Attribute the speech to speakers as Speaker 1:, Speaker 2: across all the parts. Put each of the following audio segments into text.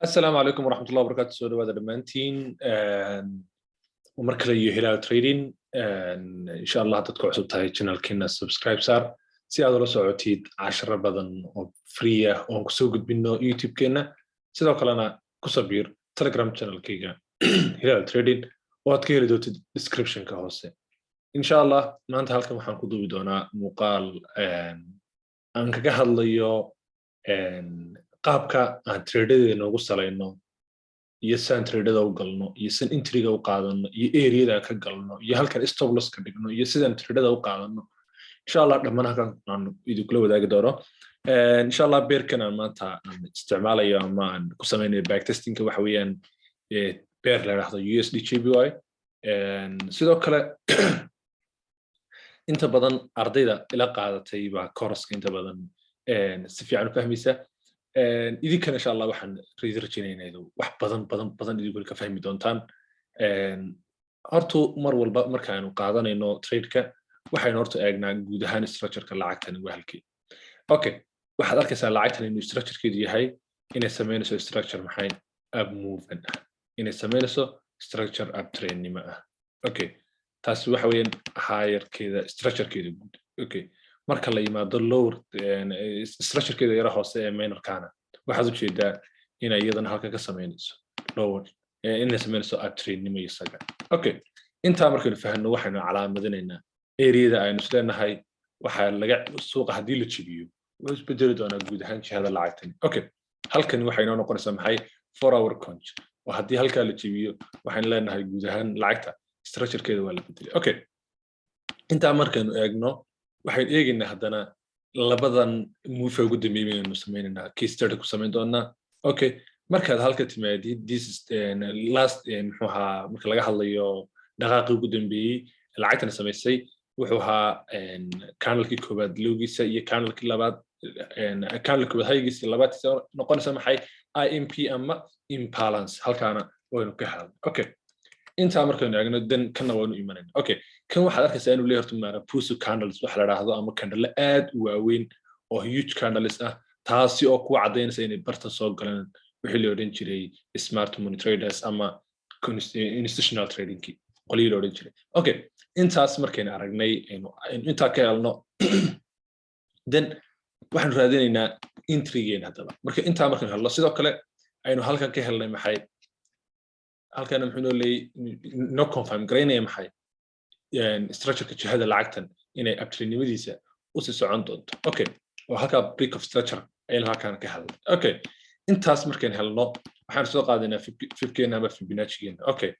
Speaker 1: السلام عليكم ورحمة الله وبركاته. سو دواada dhammaantiin mar kale iyo Hilal Trading insha Allah dadku cusub tahay channelkeena subscribe saar si aad ula socotid casharo badan oo free ah oo ku soo gudbino YouTube-keena sidoo kalena ku sabir Telegram channelkeyga Hilal Trading oo aad ka heli doonto description-ka hoose insha Allah maanta halkan waxaan ku duubi doonaa muuqaal aan kaga hadlayo qaabka aan tradeada noogu salayno iyo saan tradeada u galno iyo san entry-ga u qaadano iyo area-da ka galno iyo halkan stop loss ka dhigno iyo sidaan tradeada u qaadano insha Allah dhammaan halkan aan idinku wadaagi doono insha Allah beerkan aan maanta aan isticmaalayo ama aan ku sameynayo back testing-ka waxa weeyaan beer la yiraahdo USD JPY sidoo kale inta badan ardayda ila qaadatay baa course-ka inta badan si fiican u fahmaysa idinkan insha Allah waxaan rajaynaynaa wax badan idinku ka fahmi doontaan horta mar walba marka aanu qaadanayno trade-ka waxaynu horta eegnaa guud ahaan structure-ka lacagtan waa halkii okay waxaad arkaysaa lacagtan inuu structure-keedu yahay inay sameynayso structure maxay up movement inay sameynayso structure up trend nima ah okay taas waxa weeyaan higher-keeda structure-keedu guud okay marka la yimaado lower structure-keeda yara hoose ee minor-kana waxaad u jeedaa inay iyadana halka ka sameynayso lower inay sameynayso uptrend-nimo isaga okay intaa markaynu fahanno waxaynu calaamadinaynaa area-da aynu isleenahay waxaa laga suuqa haddii la jibiyo waa isbedeli doonaa guud ahaan jihada lacagtani okay halkani waxay noo noqonaysaa maxay 4-hour conch oo haddii halkaa la jibiyo waxaynu leenahay guud ahaan lacagta structure-keeda waa la bedelay okay intaa markaynu eegno waxaan eegaynaa haddana labadan move ugu dambeeyay inaynu sameynayna case study ku sameyn doonaa okay markaad halka timaadid this is last muxuu ahaa marka laga hadlayo dhaqaaqii ugu dambeeyay lacagtan sameysay wuxuu ahaa candle-kii koobaad lowgiisa iyo candle-kii labaad candle-kii koobaad highgiisa labaad noqonaysa maxay IMP ama imbalance halkaana waynu ka hadlay okay inta markaynu eegno dan kana waanu imanayna okay kan waxaad arkaysaa inuu leeyahay horta Marapusu candles wax la yiraahdo ama candle aad u waaweyn oo huge candles ah taasi oo ku cadeynaysa inay barta soo galaan wixii la oran jiray smart money traders ama institutional trading qolii la oran jiray okay intaas markaynu aragnay inta ka helno then waxaan raadinaynaa entry-geen hadaba marka inta markaynu helno sidoo kale aynu halkan ka helnay maxay halkan muxuu leeyahay no confirm gareynaya maxay structure-ka jihada lacagtan inay uptrend-nimadiisa u sii socon doonto okay oo halka break of structure ay halkan ka helnay okay intaas markaan helno waxaan soo qaadaynaa 50 ama Fibonacci-geena okay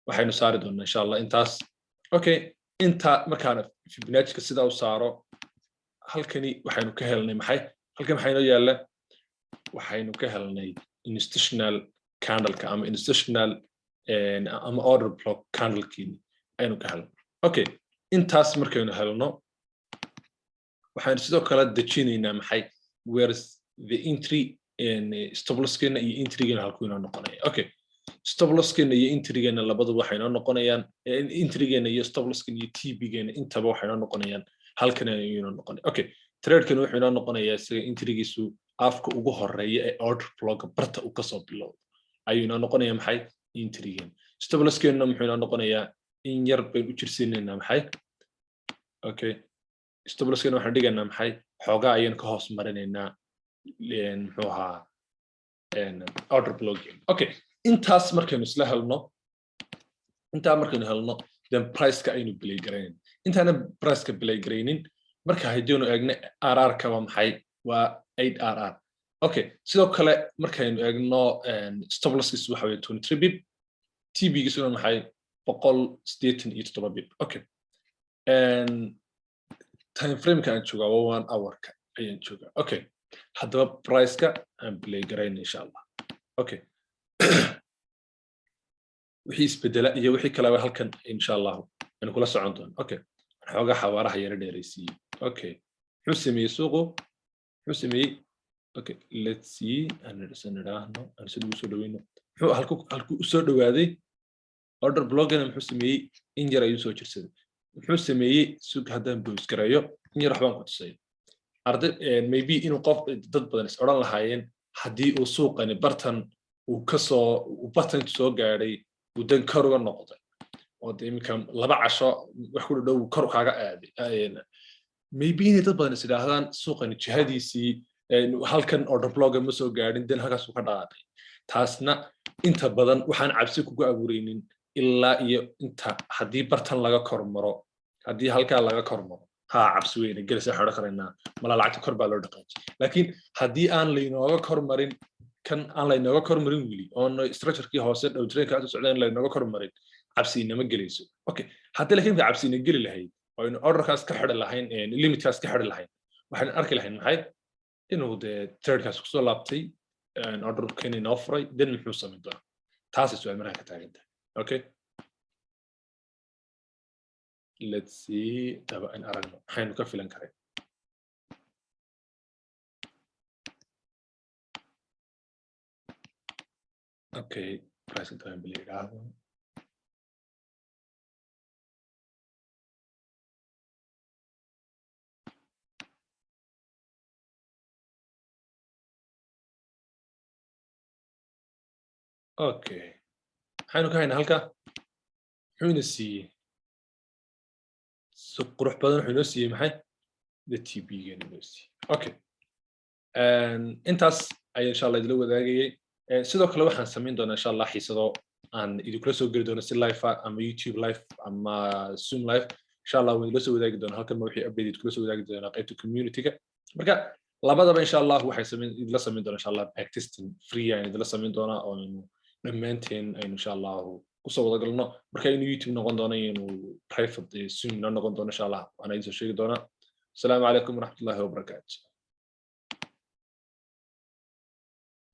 Speaker 1: waxaynu saari doonaa insha Allah intaas okay inta markaan Fibonacci-ga sida u saaro halkani waxaynu ka helnay maxay halkan waxaynu yaala waxaynu ka helnay institutional candle-ka ama institutional ama order block candle-kii aynu ka helnay okay intaas markaynu helno waxaan sidoo kale dejinaynaa maxay where is the entry stop loss-keena iyo entry-geena halku inoo noqonaya okay stop loss-keena iyo entry-geena labadu waxay inoo noqonayaan entry-geena iyo stop loss-keena iyo TP-geena intaba waxay inoo noqonayaan halkan inoo noqonay okay trade-kan wuxuu inoo noqonayaa isaga entry-giisu afka ugu horeeya ee order block barta uu ka soo bilowdo ayuu inoo noqonayaa maxay entry-geena stop loss-keena muxuu inoo noqonayaa in yar baynu u jirsiinaynaa maxay okay stop loss-keena waxaan dhigaynaa maxay xoogaa ayaan ka hoos marinaynaa muxuu ahaa order block-geena okay intaas markaynu isla helno then price-ka aynu play garaynin intaana price-ka play garaynin marka haddaynu eegno RR-ka waa maxay waa 8RR okay sidoo kale markaynu eegno stop loss-kiisu waxa weeye 23 bip TP-giisuna maxay 187 bip okay time frame-ka aan joogaa waa 1 hour-ka ayaan joogaa okay haddaba price-ka aan play garayna insha Allah okay wixii isbedela iyo wixii kale halkan insha Allah aan kula socon doono okay xooga xawaaraha yara dheeraysiiyay okay wuxuu sameeyay suuqu wuxuu sameeyay okay let's see aan sidoo soo dhaweyno wuxuu halku soo dhawaaday order block-na wuxuu sameeyay in yar ayuu soo jirsaday wuxuu sameeyay suuq haddaan boost gareeyo in yar waxbaan ku tusay arday maybe inuu qof dad badan is oran lahaayeen haddii uu suuqani bartan uu kasoo button soo gaadhay uu dan kor uga noqday oo iminka 2 casho wax ku dhow kor kaaga aaday maybe inay dad badan is yidhaahdaan suuqani jihadiisii halkan order blog ma soo gaadhin dan halkaas uu ka dhaqaaqay taasna inta badan waxaan cabsi kugu abuureynin ilaa iyo inta haddii bartan laga kormaro haddii halkaa laga kormaro cabsi weyne gelisa xidho karaynaa mala lacagta kor baa loo dhaqaajiyay laakiin haddii aan laynooga kormarin kan aan laynooga kormarin wili oon structurekii hoose dhowjireenka aad u socdeen laynooga kormarin cabsi inama gelayso okay haddii laakiin cabsi ina geli lahayd oo in orderkaas ka xidhi lahayn limitkaas ka xidhi lahayn waxaan arki lahayn maxay inuu dee traderkaas kusoo laabtay orderkan inoo furay dan muxuu samayn doonaa taasay su-aal markaa ka taagan tahay okay let's see daba in aragno maxaynu ka filan karay okay pricing time bilaabo okay maxaynu ka haynaa halka wuxuuna siiyey si qurux badan wuxuu inoo siiyey maxay the TP-geena inoo siiyey okay intaas ayaan insha allah idila wadaagayay sidoo kale waxaan samayn doonaa insha allah xiisado aan idinkula soo geli doono si live ama YouTube live ama Zoom live insha allah waan idila soo wadaagi doonaa halkan ma wixii update idikula soo wadaagi doonaa qaybta community-ga marka labadaba insha allah waxay idila samayn doonaa insha allah backtesting free aan idila samayn doonaa oo dhammaanteen aynu insha allah kusoo wada galno marka inuu YouTube noqon doono inuu private Zoom noqon doono insha allah waan idin soo sheegi doonaa السلام عليكم ورحمة الله وبركاته